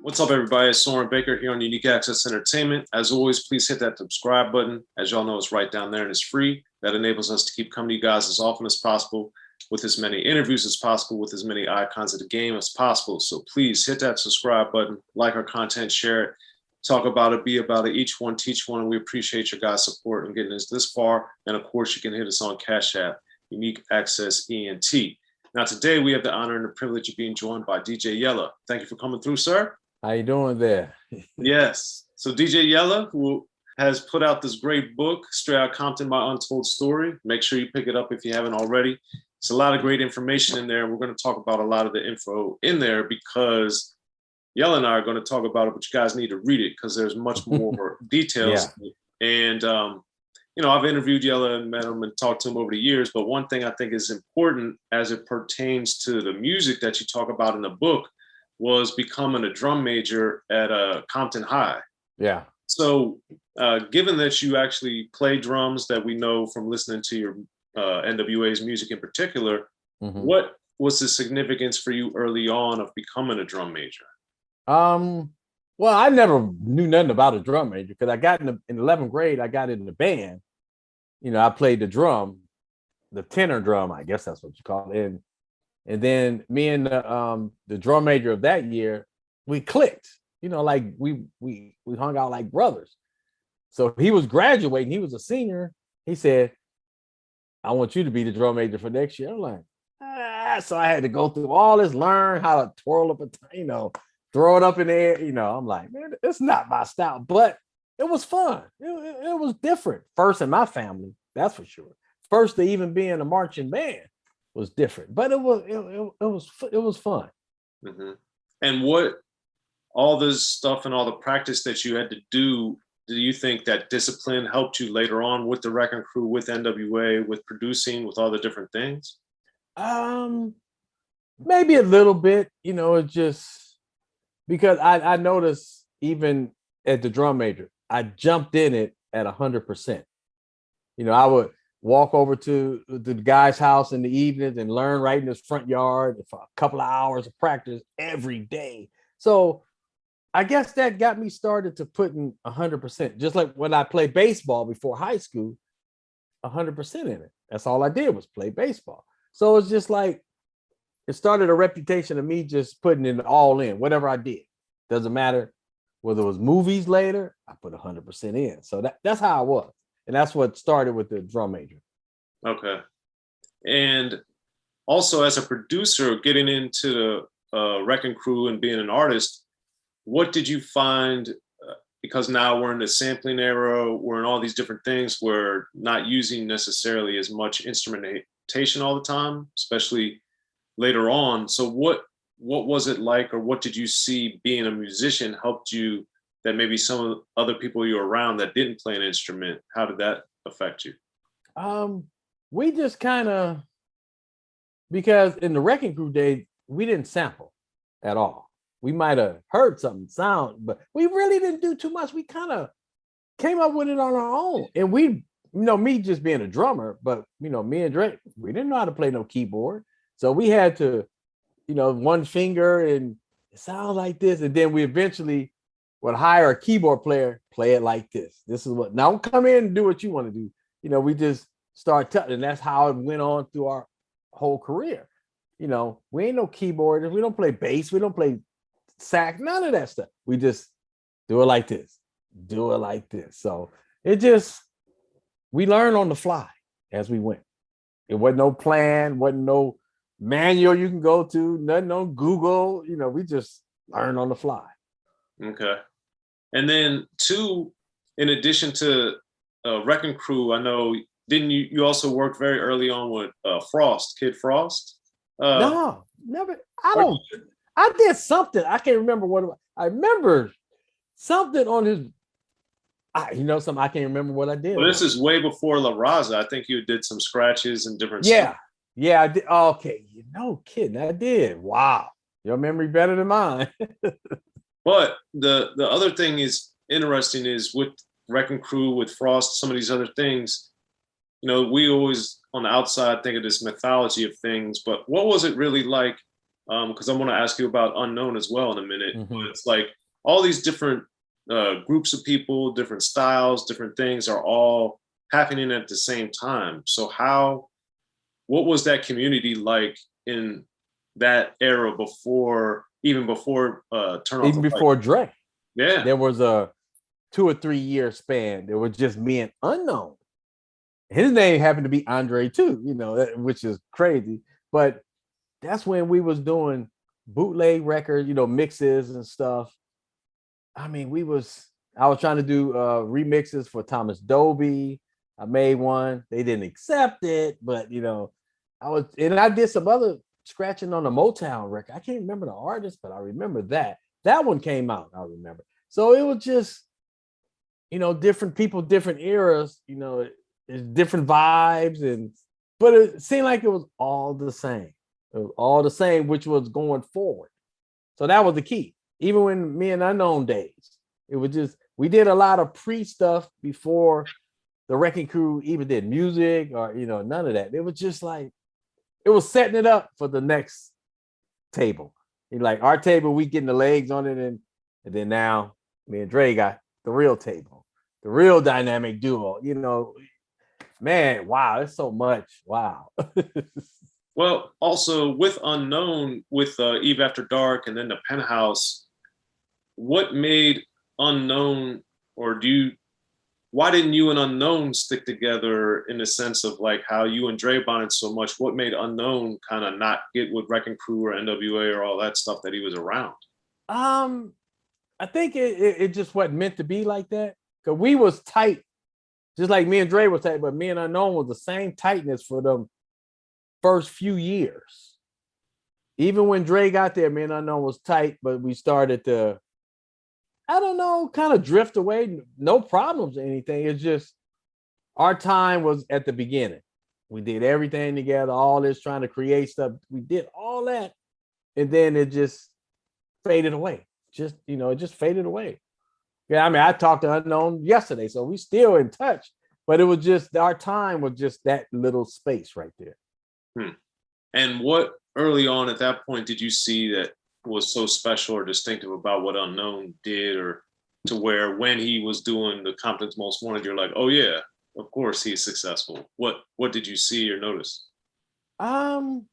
What's up, everybody? It's Soren Baker here on Unique Access Entertainment. As always, please hit that subscribe button. As y'all know, it's right down there and it's free. That enables us to keep coming to you guys as often as possible, with as many interviews as possible, with as many icons of the game as possible. So please hit that subscribe button, like our content, share it, talk about it, be about it, each one, teach one. And we appreciate your guys' support in getting us this far. And of course, you can hit us on Cash App, Unique Access ENT. Now, today we have the honor and the privilege of being joined by DJ Yella. Thank you for coming through, sir. How you doing there? Yes. So DJ Yella, who has put out this great book, Straight Outta Compton, My Untold Story. Make sure you pick it up if you haven't already. It's a lot of great information in there. We're going to talk about a lot of the info in there because Yella and I are going to talk about it, but you guys need to read it because there's much more details. Yeah. And, you know, I've interviewed Yella and met him and talked to him over the years, but one thing I think is important as it pertains to the music that you talk about in the book was becoming a drum major at Compton High. Yeah. So given that you actually play drums, that we know from listening to your N.W.A.'s music in particular, what was the significance for you early on of becoming a drum major? Well, I never knew nothing about a drum major because I got in 11th grade, I got in the band. You know, I played the drum, the tenor drum, I guess that's what you call it. And then me and the drum major of that year, we clicked, you know, like we hung out like brothers. So he was graduating, he was a senior. He said, I want you to be the drum major for next year. I'm like, so I had to go through all this, learn how to twirl up a, you know, throw it up in the air. You know, I'm like, man, it's not my style, but it was fun. It was different. First in my family, that's for sure. First to even be in a marching band was different, but it was fun. And what all this stuff and all the practice that you had to do you think that discipline helped you later on with the Wrecking Crew, with N.W.A., with producing, with all the different things? Maybe a little bit. You know, it just because I noticed even at the drum major, I jumped in it at 100%. You know, I would walk over to the guy's house in the evenings and learn right in his front yard for a couple of hours of practice every day. So I guess that got me started to putting 100%, just like when I played baseball before high school, 100% in it. That's all I did was play baseball. So it's just like, it started a reputation of me just putting it all in, whatever I did. Doesn't matter whether it was movies later, I put 100% in. So that's how I was. And that's what started with the drum major. Okay. And also as a producer, getting into the Wrecking Crew and being an artist, what did you find, because now we're in the sampling era, we're in all these different things, we're not using necessarily as much instrumentation all the time, especially later on. So what was it like, or what did you see being a musician helped you that maybe some of the other people you were around that didn't play an instrument, how did that affect you? We just kind of, because in the Wrecking Crew days, we didn't sample at all. We might have heard something sound, but we really didn't do too much. We kind of came up with it on our own. And we, you know, me just being a drummer, but, you know, me and Dre, we didn't know how to play no keyboard. So we had to, you know, one finger and it sounds like this. And then we eventually would hire a keyboard player, play it like this. This is what, now come in and do what you want to do. You know, we just start touching, and that's how it went on through our whole career. You know, we ain't no keyboarders. We don't play bass. We don't play sax, none of that stuff. We just do it like this, do it like this. So it just, we learned on the fly as we went. It wasn't no plan, wasn't no manual you can go to, nothing on Google. You know, we just learned on the fly. Okay. And then two, in addition to Wrecking Crew, I know, didn't you also worked very early on with Frost, Kid Frost? No, never. I did something. I can't remember what it was. I remember something on his, you know, something, I can't remember what I did. Well, this is way before La Raza. I think you did some scratches and different stuff. Stuff. Yeah, I did. Okay, you know, kidding, I did. Wow. Your memory better than mine. But the other thing is interesting is with Wrecking Crew, with Frost, some of these other things, you know, we always on the outside think of this mythology of things, but what was it really like? Because I want to ask you about Unknown as well in a minute. But it's like, all these different groups of people, different styles, different things are all happening at the same time. So what was that community like in that era even before Turn Off Even the before Light? Dre, Yeah. there was a 2 or 3 year span. There was just me and Unknown. His name happened to be Andre too, which is crazy. But that's when we was doing bootleg records, mixes and stuff. I mean, I was trying to do remixes for Thomas Dolby. I made one. They didn't accept it, but I did some other scratching on the Motown record. I can't remember the artist, but I remember that. That one came out, I remember. So it was just, different people, different eras, different vibes, but it seemed like it was all the same. It was all the same, which was going forward. So that was the key. Even when me and Unknown days, it was just, we did a lot of pre-stuff before the Wrecking Crew even did music or, none of that. It was just like, it was setting it up for the next table. Like our table, we getting the legs on it. And then now me and Dre got the real table, the real dynamic duo, man, wow, it's so much. Wow. Well, also with Unknown, with Eve After Dark and then the Penthouse, what made Unknown, why didn't you and Unknown stick together in the sense of like how you and Dre bonded so much? What made Unknown kind of not get with Wrecking Crew or N.W.A or all that stuff that he was around? I think it just wasn't meant to be like that. Cause we was tight, just like me and Dre was tight, but me and Unknown was the same tightness for them first few years. Even when Dre got there, me and Unknown was tight, but we started to, I don't know, kind of drift away. No problems or anything. It's just our time was at the beginning. We did everything together, all this trying to create stuff. We did all that. And then it just faded away. It just faded away. Yeah, I mean, I talked to Unknown yesterday, so we still in touch. But it was just, our time was just that little space right there. And what early on at that point did you see that was so special or distinctive about what Unknown did, or to where when he was doing the Compton's Most Wanted, you're like, oh yeah, of course he's successful. What did you see or notice? So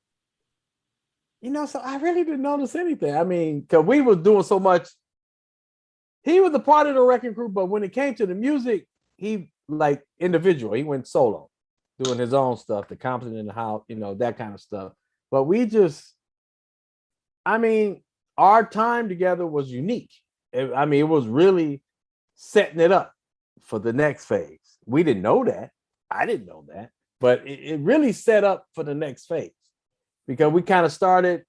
I really didn't notice anything. I mean, because we was doing so much. He was a part of the Wrecking Crew, but when it came to the music, he like individual. He went solo, doing his own stuff, the Compton in the house, that kind of stuff. But our time together was unique. It was really setting it up for the next phase. We didn't know that. I didn't know that, but it really set up for the next phase because we kind of started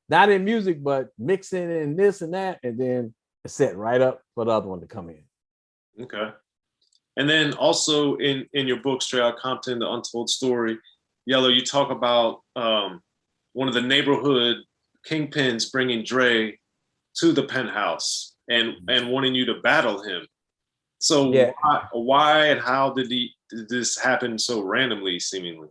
not in music, but mixing and this and that, and then it set right up for the other one to come in. Okay. And then also in your book, Straight Outta Compton, The Untold Story, Yella, you talk about one of the neighborhood kingpins bringing Dre to the Penthouse and wanting you to battle him. So yeah. Why and how did this happen so randomly, seemingly?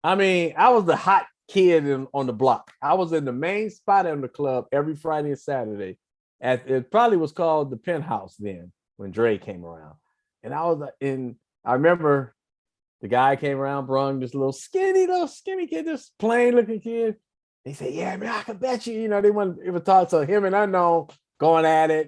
I mean, I was the hot kid on the block. I was in the main spot in the club every Friday and Saturday. It probably was called the Penthouse then when Dre came around. And I remember the guy came around, brung this little skinny kid, this plain looking kid. He said, yeah, man, I can bet you, they want to talk to him and Unknown going at it,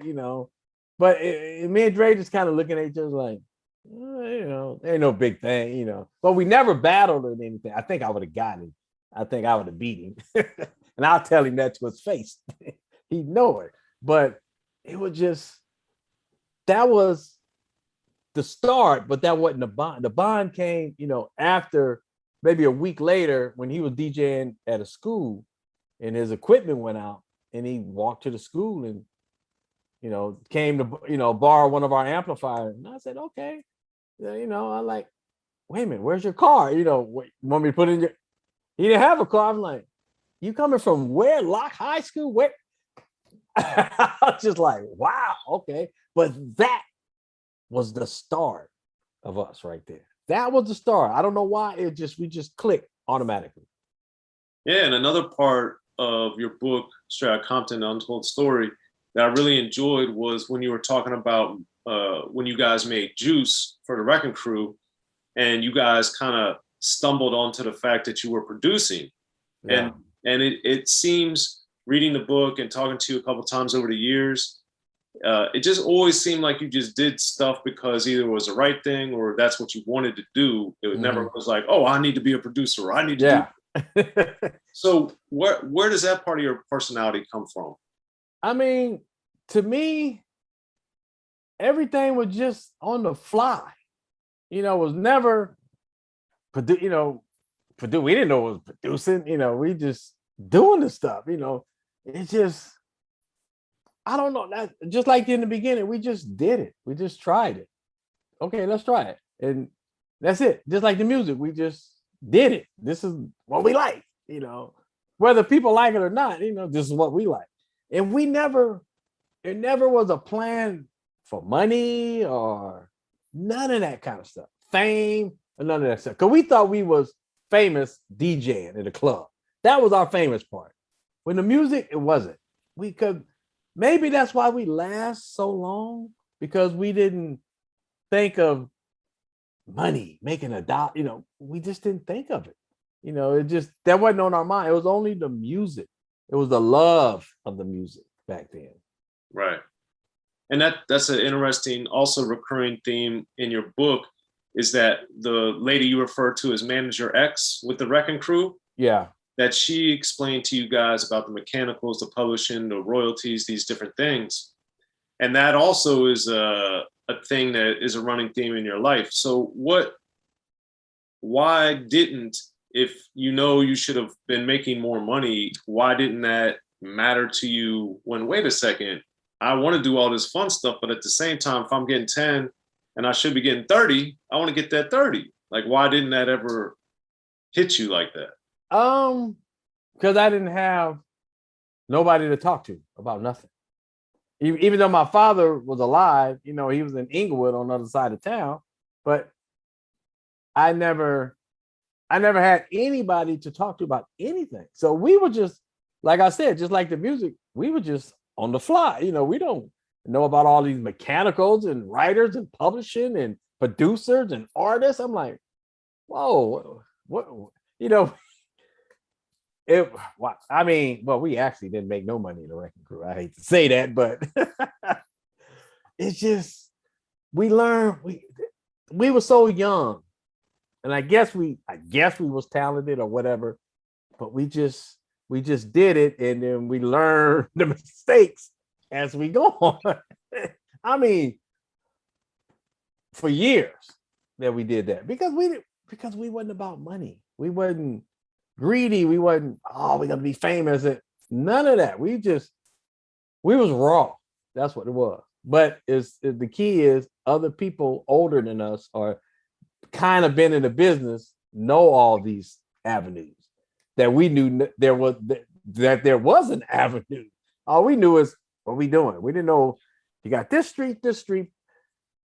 But me and Dre just kind of looking at each other like, ain't no big thing, But we never battled or anything. I think I would have gotten him. I think I would have beat him. And I'll tell him that to his face. He'd know it. But it was just, that was the start, but that wasn't the bond. The bond came, after maybe a week later when he was DJing at a school and his equipment went out and he walked to the school and, came to, borrow one of our amplifiers. And I said, okay. I like, wait a minute, where's your car? Want me to put in your, he didn't have a car. I'm like, you coming from where? Locke High School? Where? I was just like, wow, okay. But that was the start of us right there. That was the start. I don't know why we just clicked automatically. Yeah, and another part of your book, Straight Outta Compton, The Untold Story, that I really enjoyed was when you were talking about when you guys made Juice for the Wrecking Crew, and you guys kind of stumbled onto the fact that you were producing. Yeah. And it seems, reading the book and talking to you a couple times over the years, it just always seemed like you just did stuff because either it was the right thing or that's what you wanted to do. It never was like, oh, I need to be a producer, or I need to do. So where does that part of your personality come from? I mean, to me, everything was just on the fly. You know, it was never, we didn't know it was producing, we just doing the stuff, it's just, I don't know, that just like in the beginning, we just did it. We just tried it. Okay, let's try it. And that's it. Just like the music, we just did it. This is what we like, whether people like it or not, this is what we like. And it never was a plan for money or none of that kind of stuff. Fame or none of that stuff. Because we thought we was famous DJing at a club. That was our famous part. When the music, it wasn't. Maybe that's why we last so long, because we didn't think of money, making a dollar, we just didn't think of it. That wasn't on our mind. It was only the music. It was the love of the music back then. Right. And that's an interesting, also recurring theme in your book, is that the lady you refer to as Manager X with the Wrecking Crew, yeah, that she explained to you guys about the mechanicals, the publishing, the royalties, these different things. And that also is a thing that is a running theme in your life. So why didn't, if you should have been making more money, why didn't that matter to you when, wait a second, I want to do all this fun stuff, but at the same time, if I'm getting 10 and I should be getting 30, I want to get that 30. Like, why didn't that ever hit you like that? Because I didn't have nobody to talk to about nothing. Even though my father was alive, he was in Inglewood on the other side of town, but I never had anybody to talk to about anything. So we were just, like I said, just like the music, we were just on the fly. We don't know about all these mechanicals and writers and publishing and producers and artists. I'm like, whoa, what, we actually didn't make no money in the Wrecking Crew. I hate to say that, but it's just, we learned, we were so young, and I guess we was talented or whatever, but we just did it, and then we learned the mistakes as we go on. I mean, for years that we did that because we wasn't about money. We wasn't greedy. We wasn't, we're gonna be famous. None of that. We was raw. That's what it was. But the key is other people older than us or kind of been in the business know all these avenues that we knew there was an avenue. All we knew is what we doing. We didn't know you got this street,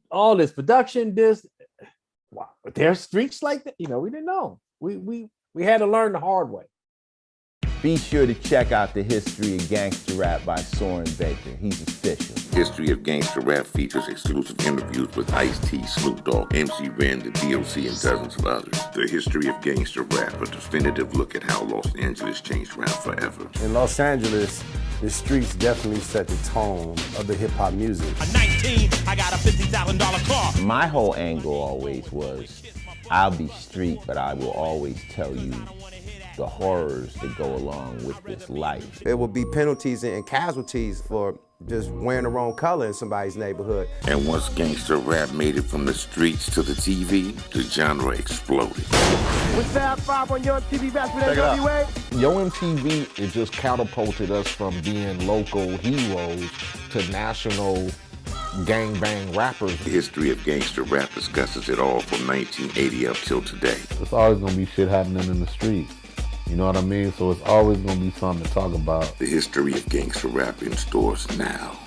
all this production, wow, there's streets like that. We didn't know. We had to learn the hard way. Be sure to check out the History of Gangster Rap by Soren Baker. He's official. History of Gangster Rap features exclusive interviews with Ice-T, Snoop Dogg, MC Ren, the D.O.C, and dozens of others. The History of Gangster Rap, a definitive look at how Los Angeles changed rap forever. In Los Angeles, the streets definitely set the tone of the hip-hop music. At 19, I got a $50,000 car. My whole angle always was, I'll be street, but I will always tell you the horrors that go along with this life. There will be penalties and casualties for just wearing the wrong color in somebody's neighborhood. And once gangster rap made it from the streets to the TV, the genre exploded. With Fab 5 on your TV back with N.W.A. Yo MTV, it just catapulted us from being local heroes to national gangbang rappers. The History of Gangster Rap discusses it all from 1980 up till today. It's always gonna be shit happening in the streets. You know what I mean? So it's always gonna be something to talk about. The History of Gangster Rap in stores now.